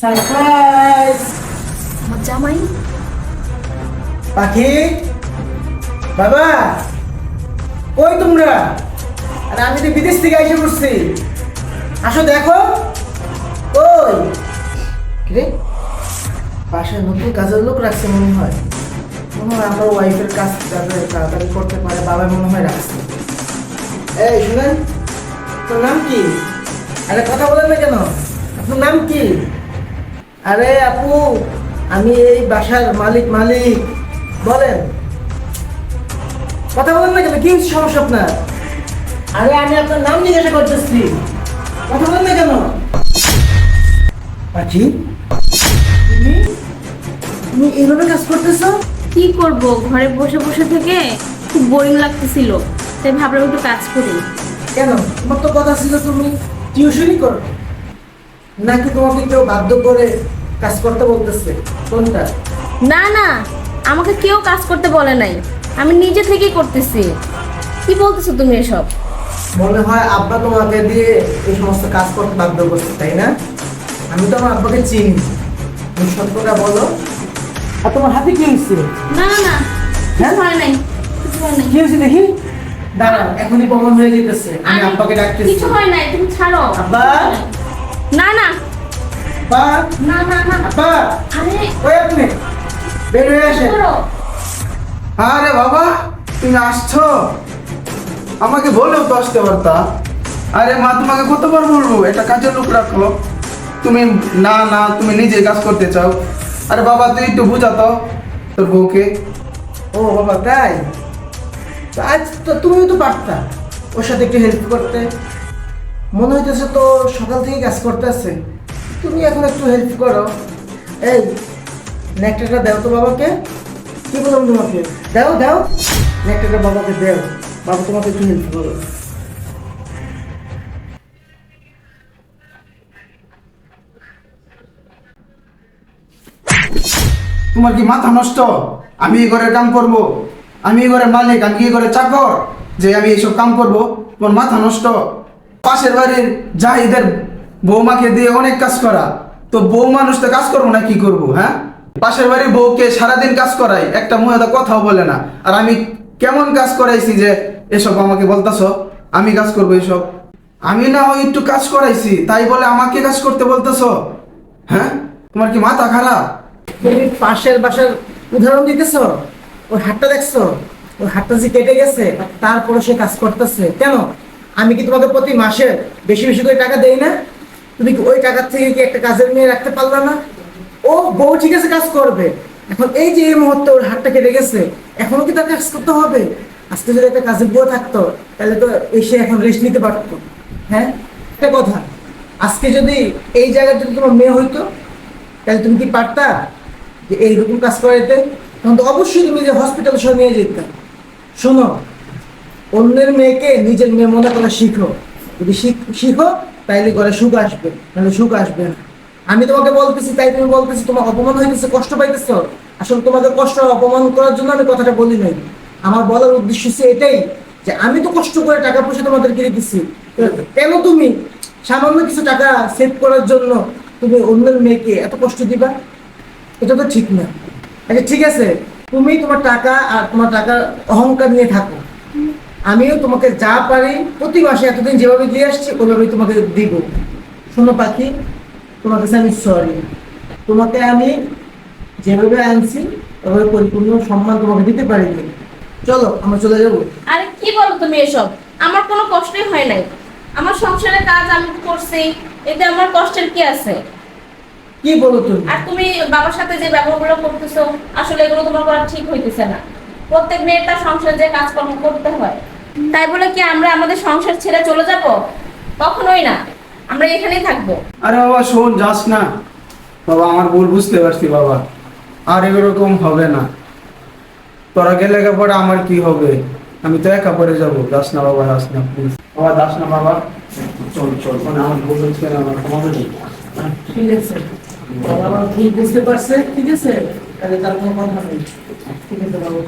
Surprise! আমার জামাই। পাখি বাবা, কই তোমরা? আরে আমি তো বিদেশ থেকে এসে পড়ছি, আসো দেখো। কই রে, বাসায় নতুন কাজের লোক রাখছে মনে হয় আমার ওয়াইফের কাজ যাতে তাড়াতাড়ি করতে পারে, বাবা মনে হয় রাখছে। এই শুনেন, তোর নাম কি? আরে কথা বলেন না কেন? আপনার নাম কি? আরে আপু, আমি এই বাসার মালিক বলেন। কথা বলেন না কেন? কি সমস্যা আপনার? আরে আমি আপনার নাম জিজ্ঞাসা করতেছি, কথা বলেন না কেন? পাখি, তুমি তুমি এইভাবে কাজ করতেছো? কি করব, ঘরে বসে বসে থেকে খুব বোরিং লাগতেছিল, তাই ভাবলাম একটু কাজ করি। কেন? তোমার তো কথা ছিল তুমি টিউশনই করো, নাকি তোমাকে কেউ বাধ্য করে কাজ করতে বলতেছে? কোনটা? না না, আমাকে কেউ কাজ করতে বলে নাই, আমি নিজে থেকেই করতেছি। কি বলতেছো তুমি এসব? মনে হয় আব্বা তোমাকে দিয়ে এই সমস্ত কাজ করতে বাধ্য করছে, তাই না? আমি তো আমার আব্বাকে চিনি, তুমি সত্যটা বলো। আর তোমার হাতে কি হয়েছে? না না না, হ্যাঁ? কিছু হয় নাই, কিছু হয় নাই। কি হয়েছে দেখি? দাঁড়াও, এখনই প্রমাণ হয়ে যেতেছে, আমি আব্বাকে ডাকতেছি। কিছু হয় নাই, তুমি ছাড়ো। আব্বা! না না আব্বা! না না না, আব্বা! আরে ওই আপনি বের হয়ে আসেন। করো। আরে বাবা, তুমি আসছো? আমাকে বলেও তো আসতে পারতা। আরে মা, তোমাকে কতবার বলবো এটা কাজের লোক রাখো। তুমি না না, তুমি নিজে কাজ করতে চাও। আরে বাবা, তুই একটু বুঝাতো তোর বউকে। ও বাবা, তাই? তো আজ তো তুমিও তো পারতা ওর সাথে একটু হেল্প করতে। মনে হইতেছে তো সকাল থেকে কাজ করতেছে, তুমি এখন একটু হেল্প করো। এই নেকটাটা দাও তো বাবাকে। কি বললাম তোমাকে? দাও দাও, নেকটাটা বাবাকে দাও, বাবা তোমাকে একটু হেল্প করো। তোমার কি মাথা নষ্ট? আমি এই ঘরের কাম করব? আমি এই ঘরের মালিক, আমি কি এই ঘরের চাকর যে আমি এইসব কাম করব? তোমার মাথা নষ্ট? পাশের বাড়ির জাহিদের বৌমাকে দিয়ে অনেক কাজ করা, তো বউ মানুষ তো কাজ করবো না, কি করব? হ্যাঁ, পাশের বাড়ির বউকে সারাদিন কাজ করাই, একটা মহিলা কথাও বলে না। আর আমি কেমন কাজ করাইছি যে এসব আমাকে বলতাছো আমি কাজ করবো? এসব আমি না হয় একটু কাজ করাইছি, তাই বলে আমাকে কাজ করতে বলতেছো? হ্যাঁ, তোমার কি মাথা খারাপ? তুমি পাশের বাসার উদাহরণ দিতেছ, ওই হাতটা দেখছো? ওই হাতটা যে কেটে গেছে, তারপরে সে কাজ করতেছে কেন? আমি কি তোমাকে প্রতি মাসে বেশি বেশি করে টাকা দেই না? তুমি কি ওই টাকার থেকে কি একটা কাজের মেয়ে রাখতে পারলা না? ও বউ ঠিক আছে কাজ করবে, এখন এই যে এই মুহূর্তে ওর হাতটা কেটে গেছে, এখনো কি তার কাজ করতে হবে? আজকে যদি একটা কাজের বউ থাকতো, তাহলে তো এসে এখন রেস্ট নিতে পারতো। হ্যাঁ, একটা কথা, আজকে যদি এই জায়গায় যদি তোমার মেয়ে হইতো, তাহলে তুমি কি পারতা যে এইরকম কাজ করাইতে? তখন তো অবশ্যই তুমি যে হসপিটাল সহ নিয়ে যেতে। শোনো, অন্যের মেয়েকে নিজের মেয়ে মনে করা শিখো। যদি শিখো তাইলে ঘরে সুখ আসবে, নাহলে সুখ আসবে না। আমি তোমাকে বলতেছি তাই তুমি বলতেছি তোমার অপমান হইতেছে, কষ্ট পাইতেছ। আসলে তোমাদের কষ্ট অপমান করার জন্য আমি কথাটা বলি নাই। আমার বলার উদ্দেশ্য হচ্ছে এটাই যে আমি তো কষ্ট করে টাকা পয়সা তোমাদেরকে দিতেছি, কেন তুমি সামান্য কিছু টাকা সেভ করার জন্য তুমি অন্যের মেয়েকে এত কষ্ট দিবা? এটা তো ঠিক না। আচ্ছা ঠিক আছে, তুমি তোমার টাকা আর তোমার টাকার অহংকার নিয়ে থাকো, আমিও তোমাকে যা পারি প্রতি মাসে এতদিন যেভাবে দিয়ে আসছি ওইভাবেই তোমাকে দিব। শোনো পাখি, তোমার কাছে আমি সরি। তোমাকে আমি যেভাবে আনছি ওভাবে পরিপূর্ণ সম্মান তোমাকে দিতে পারিনি। চলো আমরা চলে যাবো। আরে কি বলো তুমি এসব? আমার কোনো কষ্টই হয় নাই, আমার সংসারের কাজ আমি করছি, এতে আমার কষ্টের কি আছে? কি বলো তুমি? আর তুমি বাবার সাথে যে ব্যবহারগুলো করতেছো, আসলে এগুলো তোমার করা ঠিক হইতেছে না। প্রত্যেক মেয়ের তার সংসারে যে কাজকর্ম করতে হয়, তাই বলে কি আমরা আমাদের সংসার ছেড়ে চলে যাব? কখনোই না, আমরা এখানেই থাকবো। আরে বাবা শোন, যাস না বাবা, আমার ভুল বুঝতে পারছি বাবা, আর এরকম হবে না। তোরা গেলে পরে আমার কি হবে? আমি তো একা পরে যাবো। যাস না বাবা, যাস না প্লিজ বাবা, যাস না বাবা। চল চল, মানে আমার ভুল হচ্ছে না, আমার ক্ষমা করে দিন। ঠিক আছে, বাবা আমার ভুল বুঝতে পারছে, ঠিক আছে, তাহলে তার কোনো কথা নেই। ঠিক আছে বাবা,